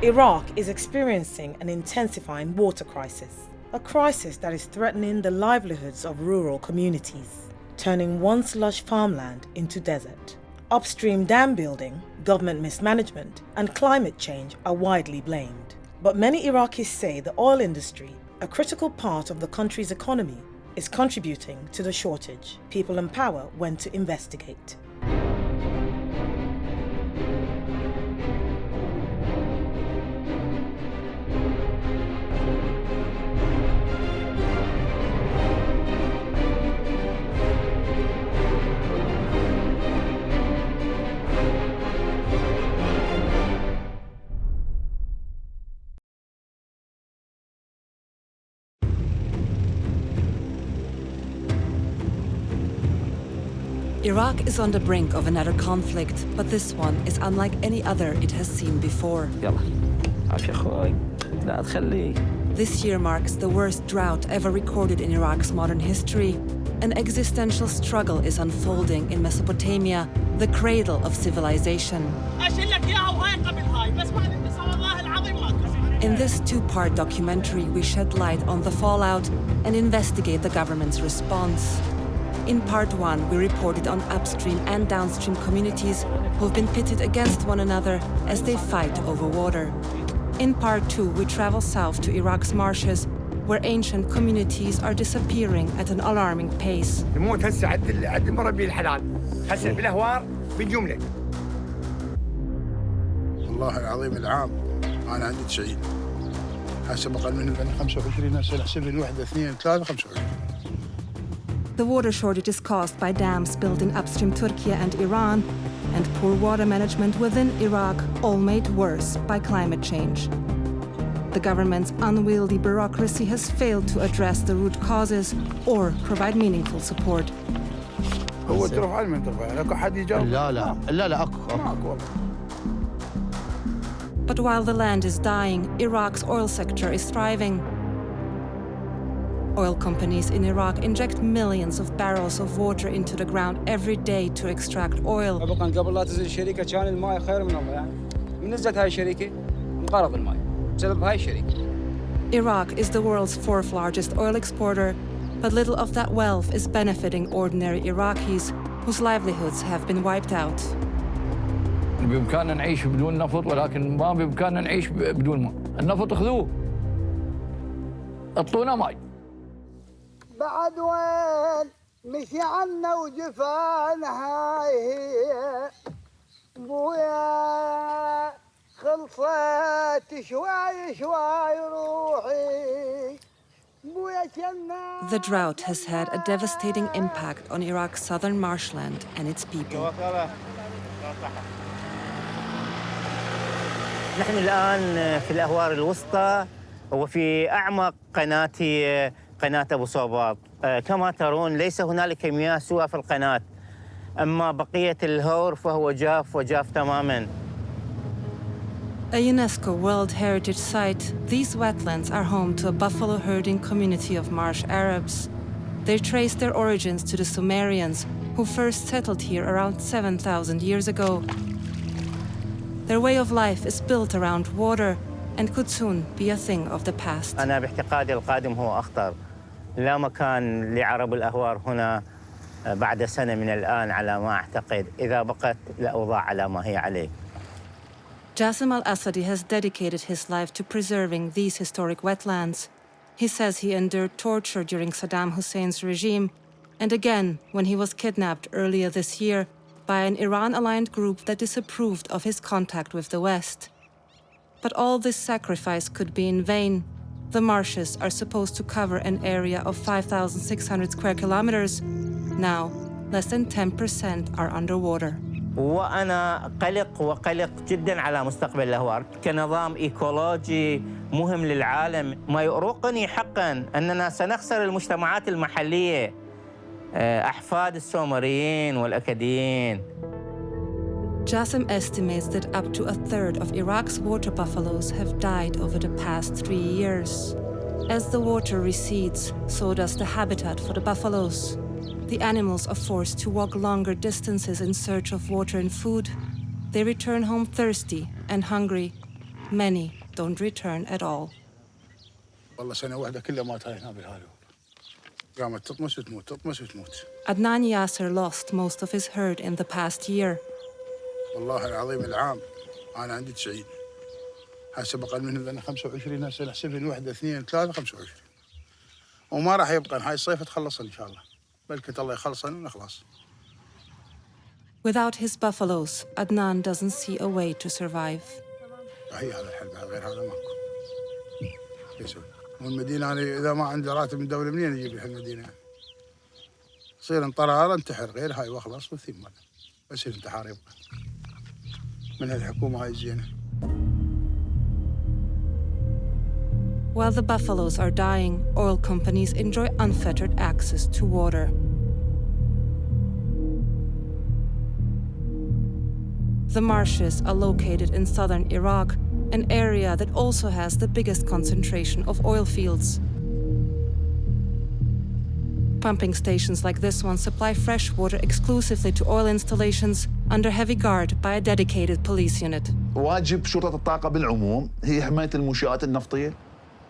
Iraq is experiencing an intensifying water crisis, a crisis that is threatening the livelihoods of rural communities, turning once lush farmland into desert. Upstream dam building, government mismanagement, and climate change are widely blamed. But many Iraqis say the oil industry, a critical part of the country's economy, is contributing to the shortage. People in power went to investigate. Iraq is on the brink of another conflict, but this one is unlike any other it has seen before. This year marks the worst drought ever recorded in Iraq's modern history. An existential struggle is unfolding in Mesopotamia, the cradle of civilization. In this two-part documentary, we shed light on the fallout and investigate the government's response. In part one, we reported on upstream and downstream communities who've been pitted against one another as they fight over water. In part two, we travel south to Iraq's marshes, where ancient communities are disappearing at an alarming pace. والله العظيم العام أنا عندي 90 حسب قانون 25 سنة احسب لي 1 2 3 25. The water shortage is caused by dams built in upstream Turkey and Iran, and poor water management within Iraq, all made worse by climate change. The government's unwieldy bureaucracy has failed to address the root causes or provide meaningful support. هو تروح على المنطقة لك حد يجاوب لا أكو. But while the land is dying, Iraq's oil sector is thriving. Oil companies in Iraq inject millions of barrels of water into the ground every day to extract oil. قبل لا تنزل الشركة كان الماء خير من الله يعني. من نزلت هاي الشركة انقرض الماء بسبب هاي الشركة. Iraq is the world's fourth largest oil exporter, but little of that wealth is benefiting ordinary Iraqis whose livelihoods have been wiped out. بإمكاننا نعيش بدون نفط ولكن ما بإمكاننا نعيش بدون ماء. النفط خذوه. اعطونا ماء. بعد وين مشي عنا وجفان هاي هي بويا خلصت شوي شوي روحي بويا كنا. The drought has had a devastating impact on Iraq's southern marshland and its people. نحن الآن في الأهوار الوسطى وفي أعمق قناة أبو صوباب. كما ترون ليس هنالك مياه سوى في القناة، أما بقية الهور فهو جاف وجاف تماماً. A UNESCO World Heritage Site, these wetlands are home to a buffalo herding community of marsh Arabs. They trace their origins to the Sumerians, who first settled here around 7,000 years ago. Their way of life is built around water and could soon be a thing of the past. أنا باعتقادي القادم هو أخطر. لا مكان لعرب الأهوار هنا بعد سنة من الآن على ما أعتقد، إذا بقت الأوضاع على ما هي عليه. Jassim al-Assadi has dedicated his life to preserving these historic wetlands. He says he endured torture during Saddam Hussein's regime, and again when he was kidnapped earlier this year by an Iran-aligned group that disapproved of his contact with the West. But all this sacrifice could be in vain. The marshes are supposed to cover an area of 5,600 square kilometers. Now, less than 10% are underwater. وأنا قلق جدا على مستقبل الأهوار كنظام إيكولوجي مهم للعالم. ما يؤرقني حقا أننا سنخسر المجتمعات المحلية، أحفاد السومريين والأكاديين. Jassim estimates that up to a third of Iraq's water buffaloes have died over the past 3 years. As the water recedes, so does the habitat for the buffaloes. The animals are forced to walk longer distances in search of water and food. They return home thirsty and hungry. many don't return at all. والله سنة واحدة كلها مات هاي هنا بالهالي. قامت تطمس وتموت تطمس وتموت. Adnan Yasser lost most of his herd in the past year. والله العظيم العام أنا عندي 90. هسه بقى منهم لنا 25 هسه نحسبهم 1 2 3 25. وما راح يبقى هاي الصيف تخلصن إن شاء الله. بلكة الله يخلصن ونخلص. Without his buffaloes, Adnan doesn't see a way to survive. هي هذا الحل غير هذا ماكو. يسوي. والمدينة أنا إذا ما عندي راتب من الدولة منين أجيب لي المدينة؟ صير انطرار انتحر غير هاي واخلص والثيم بس الانتحار يبقى. من الحكومة هاي الزينة. While the buffaloes are dying, oil companies enjoy unfettered access to water. The marshes are located in southern Iraq, an area that also has the biggest concentration of oil fields. Pumping stations like this one supply fresh water exclusively to oil installations under heavy guard by a dedicated police unit. واجب شرطة الطاقة بالعموم هي حماية المنشآت النفطية.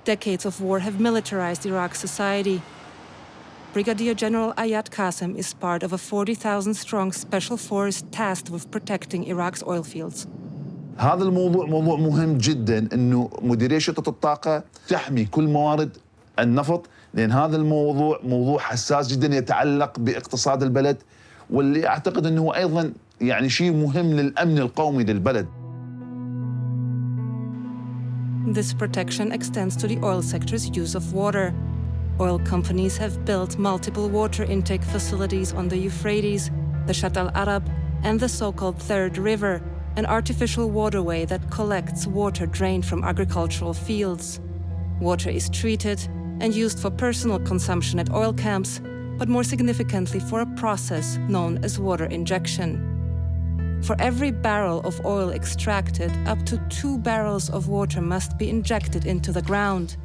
Decades of war have militarized Iraq's society. Brigadier General Ayat Qasim is part of a 40,000-strong special force tasked with protecting Iraq's oil fields. هذا الموضوع موضوع مهم جدا انه مديرية شرطة الطاقة تحمي كل موارد النفط لان هذا الموضوع موضوع حساس جدا يتعلق باقتصاد البلد واللي اعتقد انه ايضا يعني شيء مهم للامن القومي للبلد. This protection extends to the oil sector's use of water. Oil companies have built multiple water intake facilities on the Euphrates, the Shatt al-Arab, and the so-called Third River, an artificial waterway that collects water drained from agricultural fields. Water is treated and used for personal consumption at oil camps, but more significantly for a process known as water injection. For every barrel of oil extracted, up to 2 barrels of water must be injected into the ground.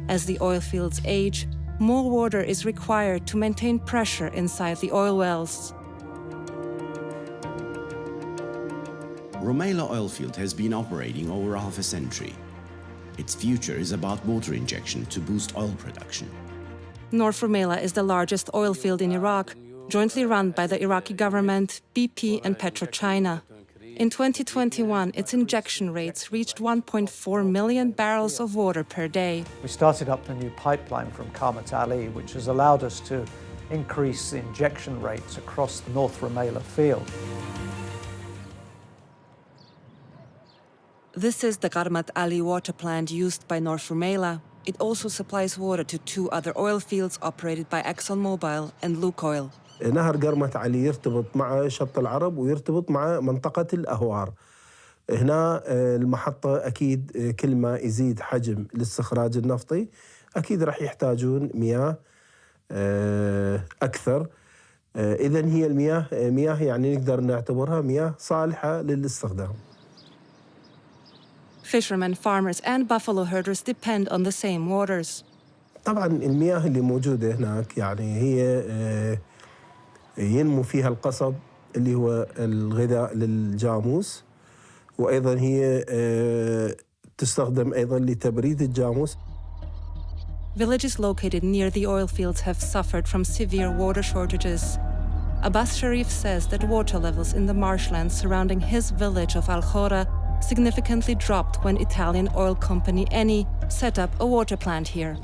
As the oil fields age, more water is required to maintain pressure inside the oil wells. Rumaila oil field has been operating over half a century. Its future is about water injection to boost oil production. North Rumaila is the largest oil field in Iraq, jointly run by the Iraqi government, BP and PetroChina. In 2021, its injection rates reached 1.4 million barrels of water per day. We started up a new pipeline from Karmat Ali, which has allowed us to increase injection rates across the North Rumaila field. This is the Karmat Ali water plant used by North Rumaila. It also supplies water to 2 other oil fields operated by ExxonMobil and Lukoil. نهر قرمة علي يرتبط مع شط العرب ويرتبط مع منطقة الأهوار. هنا المحطة أكيد كل ما يزيد حجم الاستخراج النفطي أكيد راح يحتاجون مياه أكثر. إذن هي المياه مياه يعني نقدر نعتبرها مياه صالحة للاستخدام. Fishermen, farmers and buffalo herders depend on the same waters. طبعاً المياه اللي موجودة هناك يعني هي ينمو فيها القصب اللي هو الغذاء للجاموس وأيضاً هي تستخدم أيضاً لتبريد الجاموس. Villages located near the oil fields have suffered from severe water shortages. Abbas Sharif says that water levels in the marshlands surrounding his village of Al-Khora significantly dropped when Italian oil company Eni set up a water plant here.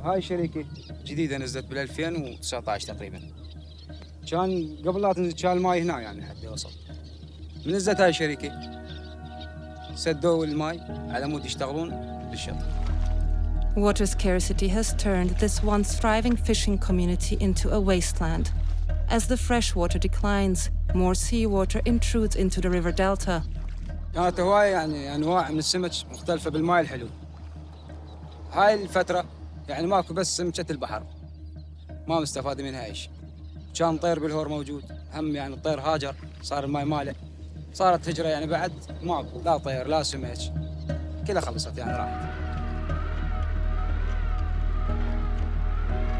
هاي شركة جديدة نزلت بال 2019 تقريبا. كان قبل لا تنزل كان الماي هنا يعني حد يوصل. من نزلت هاي الشركة سدوا الماي على مود يشتغلون بالشط. Water scarcity has turned this once thriving fishing community into a wasteland. As the fresh water declines, more seawater intrudes into the river delta. كانت هواية يعني أنواع من السمك مختلفة بالماء الحلو. هاي الفترة يعني ماكو بس سمكة البحر. ما مستفاد منها أي شيء. كان طير بالهور موجود، هم يعني الطير هاجر، صار الماء مالح. صارت هجرة يعني بعد ماكو لا طير لا سمك. كلها خلصت يعني راحت.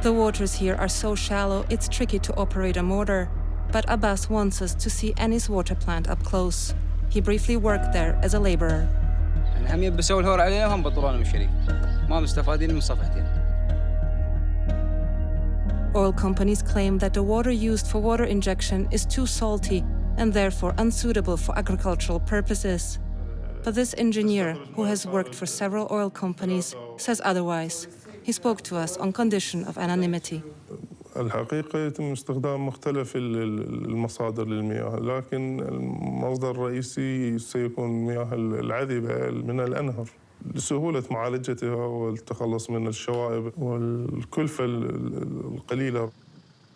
The waters here are so shallow, it's tricky to operate a motor. But Abbas wants us to see Eni's water plant up close. He briefly worked there as a laborer. يعني هم يبسوا الهور علينا وهم بطلونا من الشريك ما مستفادين من صفحتين. Oil companies claim that the water used for water injection is too salty and therefore unsuitable for agricultural purposes. But this engineer, who has worked for several oil companies, says otherwise. He spoke to us on condition of anonymity. الحقيقة يتم استخدام مختلف المصادر للمياه، لكن المصدر الرئيسي سيكون المياه العذبة من الأنهر لسهولة معالجتها والتخلص من الشوائب والكلفة القليلة.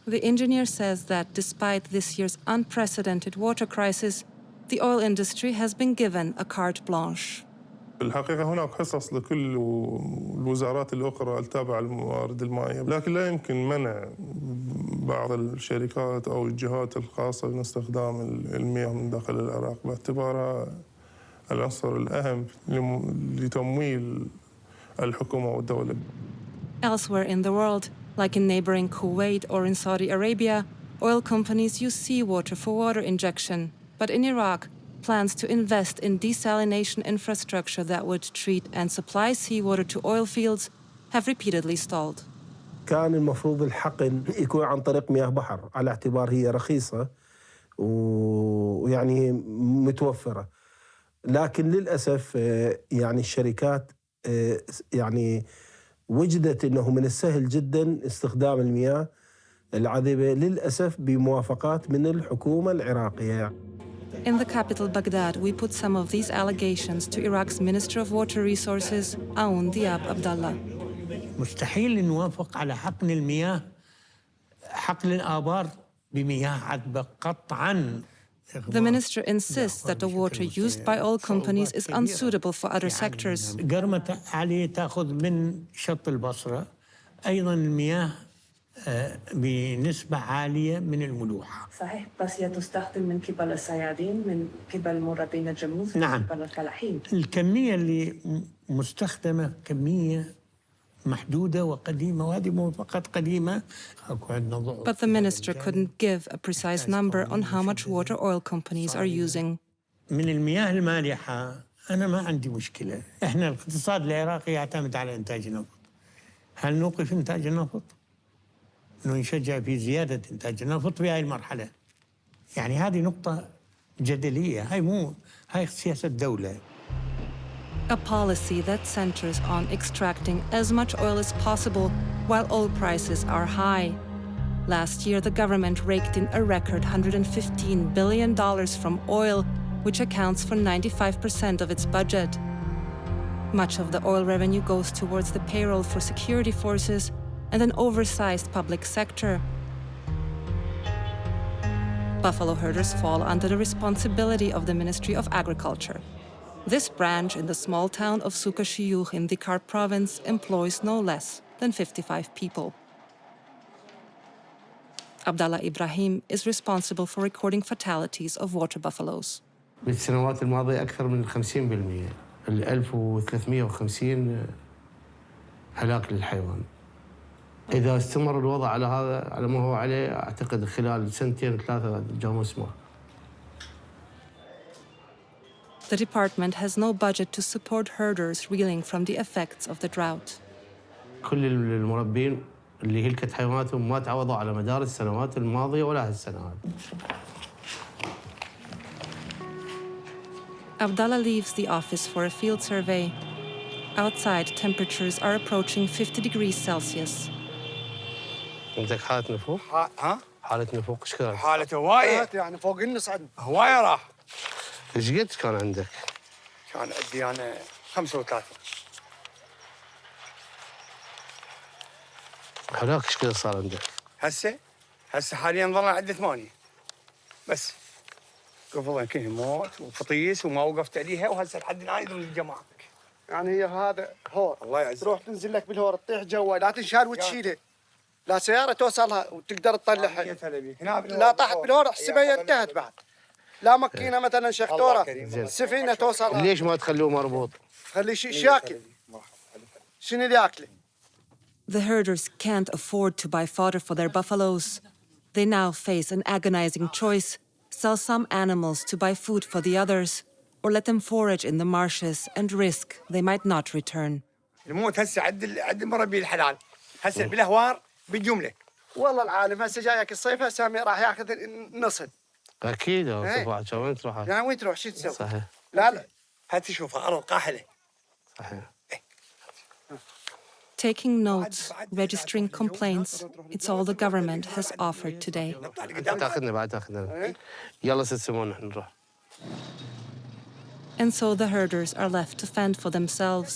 The engineer says that despite this year's unprecedented water crisis, the oil industry has been given a carte blanche. الحقيقة هناك حصص لكل الوزارات الأخرى التابعة للموارد المائية، لكن لا يمكن منع بعض الشركات أو الجهات الخاصة من استخدام المياه من داخل العراق باعتبارها العنصر الأهم لتمويل الحكومة والدولة. Elsewhere in the world, like in neighboring Kuwait or in Saudi Arabia, oil companies use seawater for water injection. But in Iraq, plans to invest in desalination infrastructure that would treat and supply seawater to oil fields have repeatedly stalled. كان المفروض الحقن يكون عن طريق مياه بحر على اعتبار هي رخيصة ويعني متوفرة، لكن للأسف يعني الشركات يعني وجدت أنه من السهل جدا استخدام المياه العذبة للأسف بموافقات من الحكومة العراقية. In the capital Baghdad, we put some of these allegations to Iraq's Minister of Water Resources, Aoun Diab Abdallah. مستحيل نوافق على حقن المياه، حقن الآبار بمياه عذبة قطعاً. The minister insists that the water used by oil companies is unsuitable for other sectors. قرمة عليه تأخذ من شط البصرة، أيضاً المياه بنسبة عالية من الملوحة. صحيح، بس هي تستخدم من قبل الصيادين، من قبل مربين الجاموس، نعم. من قبل الفلاحين. الكمية اللي مستخدمة كمية محدودة وقديمة، وهذه موافقات قديمة. But the minister couldn't give a precise number on how much water oil companies are using. من المياه المالحة أنا ما عندي مشكلة. إحنا الاقتصاد العراقي يعتمد على إنتاج النفط. هل نوقف إنتاج النفط؟ إنه نشجع في زيادة إنتاج النفط في هاي المرحلة. يعني هذه نقطة جدلية، هاي سياسة دولة. A policy that centers on extracting as much oil as possible while oil prices are high. Last year, the government raked in a record $115 billion from oil, which accounts for 95% of its budget. Much of the oil revenue goes towards the payroll for security forces and an oversized public sector. Buffalo herders fall under the responsibility of the Ministry of Agriculture. This branch in the small town of Suqa Shiyukh in Dhikar province employs no less than 55 people. Abdallah Ibrahim is responsible for recording fatalities of water buffaloes. بالسنوات الماضية أكثر من 50%، 1350 هلاك للحيوان. إذا استمر الوضع على هذا على ما هو عليه، أعتقد خلال سنتين ثلاثة الجاموس مات. The department has no budget to support herders reeling from the effects of the drought. كل المربين اللي هلكت حيواناتهم ما تعوضوا على مدار السنوات الماضية ولا هالسنوات. Abdallah leaves the office for a field survey. Outside, temperatures are approaching 50 degrees Celsius. عندك حالة نفوق؟ ها؟ حالة نفوق ايش كان؟ حالة هواية يعني فوق النص عندنا هواية راح. ايش قد كان عندك؟ كان عندي أنا 35. هلاك ايش كذا صار عندك؟ هسه حاليا ظلنا عندي 8 بس. قبل يمكن موت وفطيس وما وقفت عليها، وهسه لحد الآن يدرون الجماعة. يعني هي هذا هور، الله يعزك، تروح تنزل لك بالهور تطيح جوا، لا تنشال وتشيلها، لا سيارة توصلها وتقدر تطلعها. لا طاحت بالهور احسبها هي انتهت بعد. لا ماكينة مثلا شختورة سفينة توصلها. ليش ما تخلوه مربوط؟ خليه ياكل. شنو اللي ياكله؟ The herders can't afford to buy fodder for their buffaloes. They now face an agonizing choice: sell some animals to buy food for the others, or let them forage in the marshes and risk they might not return. الموت هسه عد المربي الحلال هسه بالاهوار بالجمله. والله العالم هسه جايك الصيف هسه راح ياخذ نصل. اكيد وين تروح؟ يعني وين تروح شو تسوي؟ صحيح. لا هات تشوفها ارض قاحله. صحيح. Taking notes, registering complaints, it's all the government has offered today. And so the herders are left to fend for themselves.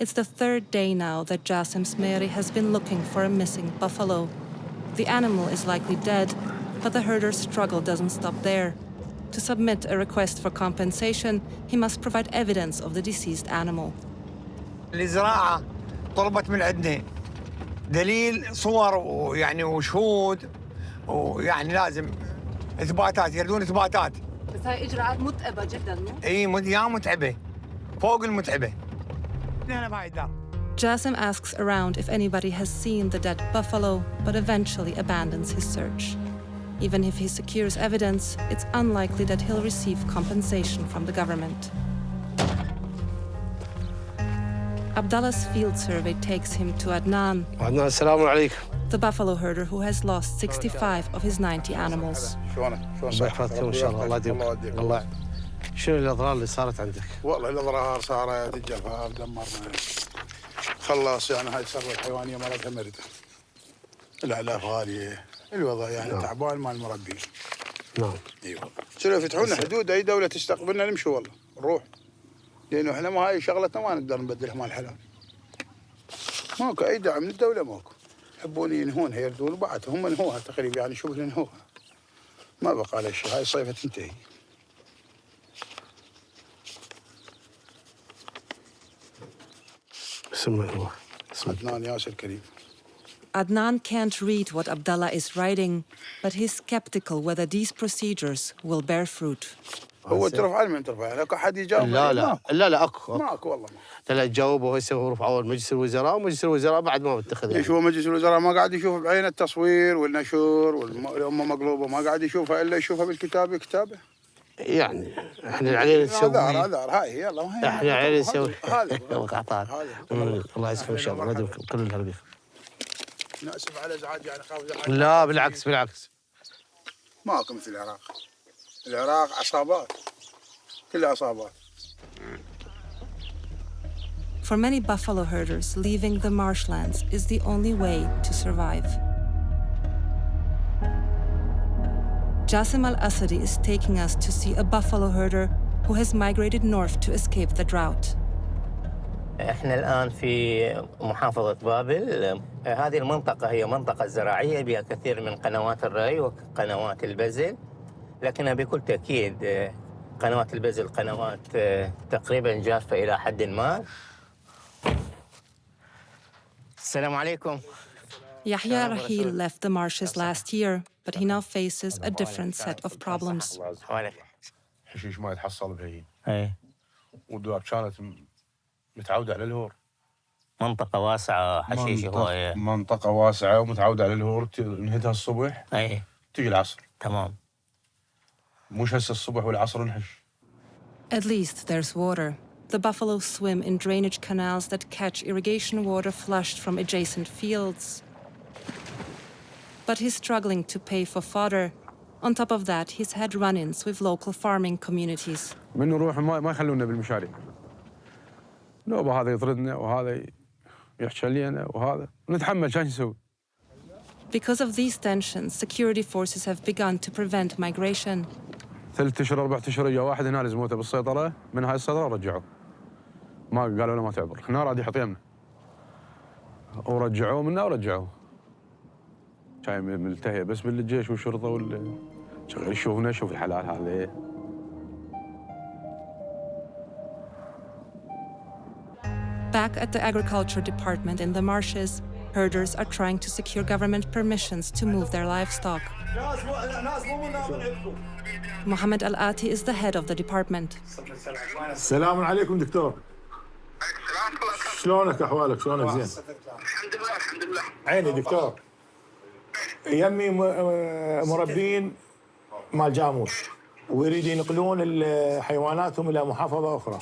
It's the third day now that Jassim Smeri has been looking for a missing buffalo. The animal is likely dead, but the herder's struggle doesn't stop there. To submit a request for compensation, he must provide evidence of the deceased animal. الزراعة طلبت من عندنا دليل صور ويعني وشهود ويعني لازم إثباتات يردون إثباتات. بس هاي إجراءات متعبة جداً مو؟ إي يا متعبة فوق المتعبة. هنا بهاي الدار. Jassim asks around if anybody has seen the dead buffalo, but eventually abandons his search. Even if he secures evidence, it's unlikely that he'll receive compensation from the government. Abdallah's field survey takes him to Adnan, the buffalo herder who has lost 65 of his 90 animals. شنو الأضرار اللي صارت عندك؟ والله الأضرار صارت الجفاف دمرنا خلاص يعني هاي الثروة الحيوانية مرتها مردة الأعلاف غالية الوضع يعني تعبان مال المربين. نعم. ايوه شنو يفتحون لنا حدود اي دولة تستقبلنا نمشي والله نروح لأنه احنا ما هاي شغلتنا ما نقدر نبدلها مال حلال. ماكو أي دعم من الدولة ماكو. يحبون ينهونها يردون بعد هم انهوها تقريبا يعني شوف انهوها. ما بقى على شيء هاي الصيفة تنتهي. Adnan Yasser Karim. Adnan can't read what Abdallah is writing, but he's skeptical whether these procedures will bear fruit. هو ترفع من ترفع لك أحد يجاوب لا اكو ماكو والله لا تجاوبوا هسه رفعوا مجلس الوزراء ومجلس الوزراء بعد ما بتخذ يشوف مجلس الوزراء ما قاعد يشوف بعين التصوير والنشر والأمة مقلوبة ما قاعد يشوفها إلا يشوفها بالكتاب كتابه. يعني احنا علينا نسوي هذا هاي يلا احنا علينا نسوي هذا الله يسلمك ان شاء الله ما كل الهربيف. ناسف على ازعاج يعني خاف لا بالعكس ماكو مثل العراق. العراق عصابات كلها عصابات. For many buffalo herders, leaving the marshlands is the only way to survive. Jassim al-Asadi is taking us to see a buffalo herder who has migrated north to escape the drought. احنا الآن في محافظة بابل. هذه المنطقة هي منطقة زراعية بها كثير من قنوات الري وقنوات البزل، لكنها بكل تأكيد قنوات البزل قنوات تقريبا جافة إلى حد ما. السلام عليكم. Yahya Rahil left the marshes last year, but he now faces a different set of problems. حشيش ما يتحصل بهين. اي. والدواب كانت متعودة على الهور. منطقة واسعة حشيش هواية. منطقة واسعة ومتعودة على الهور نهدها الصبح. اي. تيجي العصر. تمام. مش هسه الصبح والعصر نحش. At least there's water. The buffalo swim in drainage canals that catch irrigation water flushed from adjacent fields. But he's struggling to pay for fodder. On top of that, he's had run-ins with local farming communities. من نروح ما يخلونا بالمشاريع. نوبة هذا يطردنا وهذا يحكي لنا وهذا نتحمل شو نسوي. Because of these tensions, security forces have begun to prevent migration. 3 أشهر 4 أشهر جاء واحد هنا لزموته بالسيطرة من هاي السيطرة رجعوه. ما قالوا له ما تعبر. هنا راد يحط يمنا. ورجعوه منا ورجعوه. شاي ملتهي بس بالجيش والشرطة شغال يشوفنا شوف الحلال هذا. Back at the agriculture department in the marshes, herders are trying to secure government permissions to move their livestock. Mohammed Al-Ati is the head of the department. السلام عليكم دكتور. شلونك احوالك؟ شلونك زين؟ الحمد لله. عيني دكتور. يمي مربين مال جاموس. ويريد ينقلون حيواناتهم إلى محافظة أخرى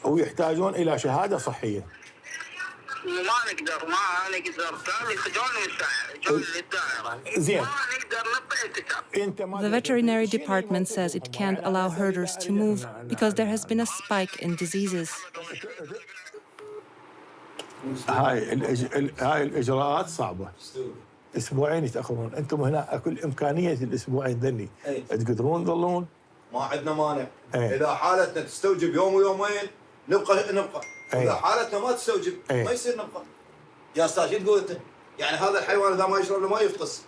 ويحتاجون إلى شهادة صحية. ما نقدر كانوا يخرجون للدائرة. زين. ما نقدر نطلع الكتاب. The veterinary department says it can't allow herders to move because there has been a spike in diseases. هاي الإجراءات صعبة. أسبوعين يتأخرون، أنتم هنا أكل إمكانية الأسبوعين ذني تقدرون تظلون؟ ما عندنا مانع. إذا حالتنا تستوجب يوم ويومين نبقى. إذا حالتنا ما تستوجب ما يصير نبقى. يا أستاذ شو تقول أنت؟ يعني هذا الحيوان إذا ما يشرب ما يفطس.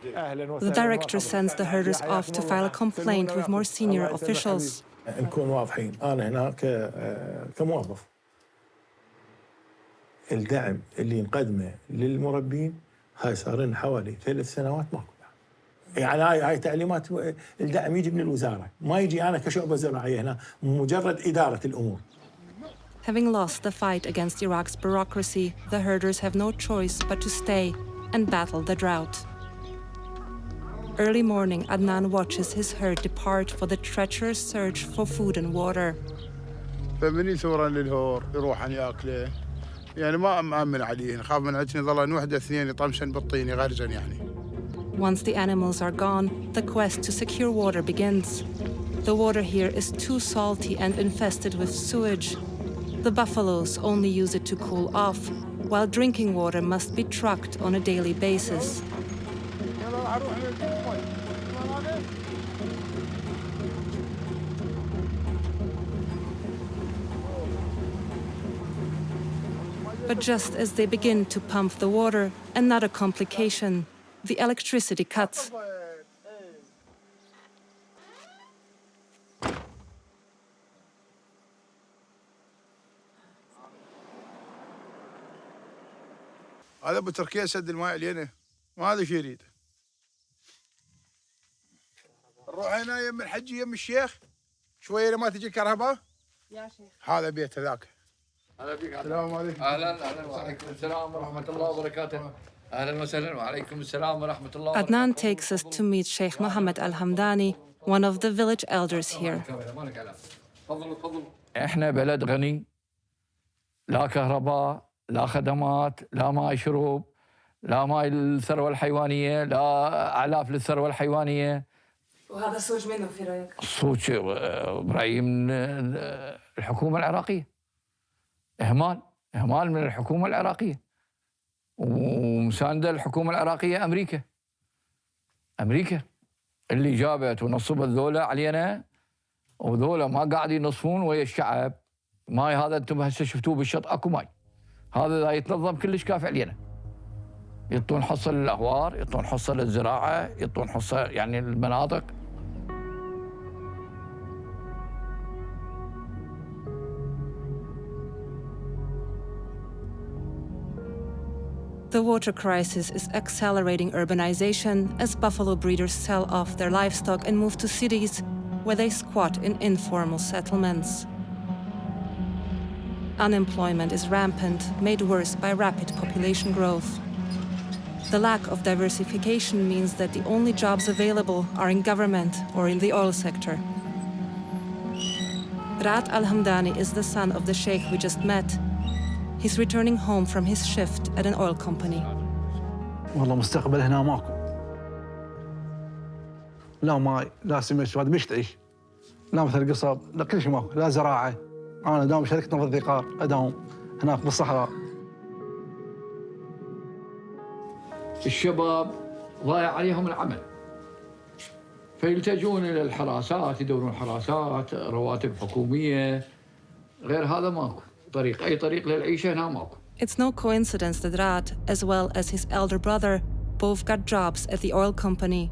The director sends the herders off to file a complaint with more senior officials. نكون واضحين، أنا هنا كموظف. الدعم اللي نقدمه للمربين هاي صار لنا حوالي 3 سنوات ماكو. يعني هاي تعليمات الدعم يجي من الوزارة، ما يجي أنا كشعبة زراعية هنا، مجرد إدارة الأمور. Having lost the fight against Iraq's bureaucracy, the herders have no choice but to stay and battle the drought. Early morning, Adnan watches his herd depart for the treacherous search for food and water. فمن يثورا للهور يروحن ياكله، يعني ما مأمن عليه، نخاف من عندنا ظلن وحده اثنين يطمشن بالطين يغرزن يعني. Once the animals are gone, the quest to secure water begins. The water here is too salty and infested with sewage. The buffaloes only use it to cool off, while drinking water must be trucked on a daily basis. But just as they begin to pump the water, another complication: the electricity cuts. هذا بتركيا سد الماء علينا، ما هذا شيء يريد. نروح هنا يم الحجي يم الشيخ شويه ما تجي الكهرباء. يا شيخ هذا بيت ذاك. هلا بك. السلام عليكم. اهلا وعليكم السلام ورحمه الله وبركاته. اهلا وسهلا وعليكم السلام ورحمه الله. Adnan takes us to meet Sheikh Mohammed Al-Hamdani, one of the village elders here. احنا بلد غني، لا كهرباء، لا خدمات، لا ماء شرب، لا ماء للثروه الحيوانيه، لا اعلاف للثروه الحيوانيه. وهذا صوج منه في رايك؟ صوج برايي من الحكومه العراقيه. اهمال من الحكومه العراقيه. ومسانده الحكومه العراقيه امريكا اللي جابت ونصبت ذولا علينا، وذولا ما قاعد ينصفون ويا الشعب. ماي هذا انتم هسه شفتوه بالشط اكو ماي، هذا لا يتنظم كلش كافي علينا. يعطون حصه للاهوار، يعطون حصه للزراعه، يعطون حصه يعني المناطق. The water crisis is accelerating urbanization as buffalo breeders sell off their livestock and move to cities where they squat in informal settlements. Unemployment is rampant, made worse by rapid population growth. The lack of diversification means that the only jobs available are in government or in the oil sector. Raat Al-Hamdani is the son of the sheikh we just met. He's returning home from his shift at an oil company. والله مستقبل هنا ماكو. لا ماي، لا سمك، هذا مش تعيش. لا مثل قصب، لا كل شيء ماكو، لا زراعة. أنا دام شركة نفط الذقار، أداوم هناك بالصحراء. الشباب ضايع عليهم العمل. فيلتجون إلى الحراسات، يدورون حراسات، رواتب حكومية. غير هذا ماكو. أي طريق للعيشة هنا ماكو. It's no coincidence that Raat, as well as his elder brother, both got jobs at the oil company.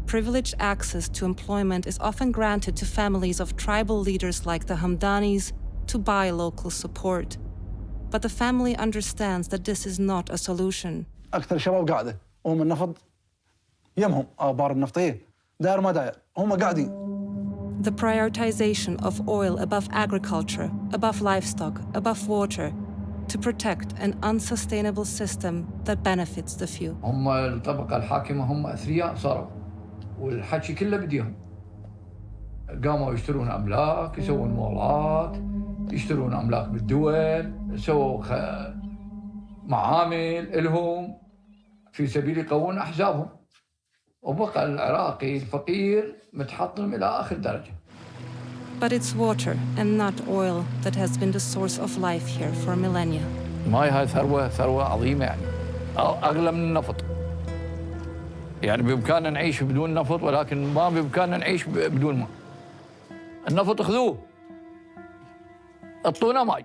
Privileged access to employment is often granted to families of tribal leaders like the Hamdanis to buy local support. But the family understands that this is not a solution. أكثر شباب قاعدة، هم النفط يمهم آبار النفطية، داير ما داير، هم قاعدين. The prioritization of oil above agriculture, above livestock, above water, to protect an unsustainable system that benefits the few. هم الطبقة الحاكمة هم أثرياء صاروا، والحكي كله بديهم. قاموا يشترون أملاك، يسوون مولات، يشترون أملاك بالدول، سووا معامل إلهم في سبيل يقوون أحزابهم. وبقى العراقي الفقير متحطم إلى آخر درجة. But it's water and not oil that has been the source of life here for millennia. الماي هاي ثروة عظيمة، يعني أغلى من النفط. يعني بإمكاننا نعيش بدون نفط، ولكن ما بإمكاننا نعيش بدون ماء. النفط خذوه، اعطونا ماي.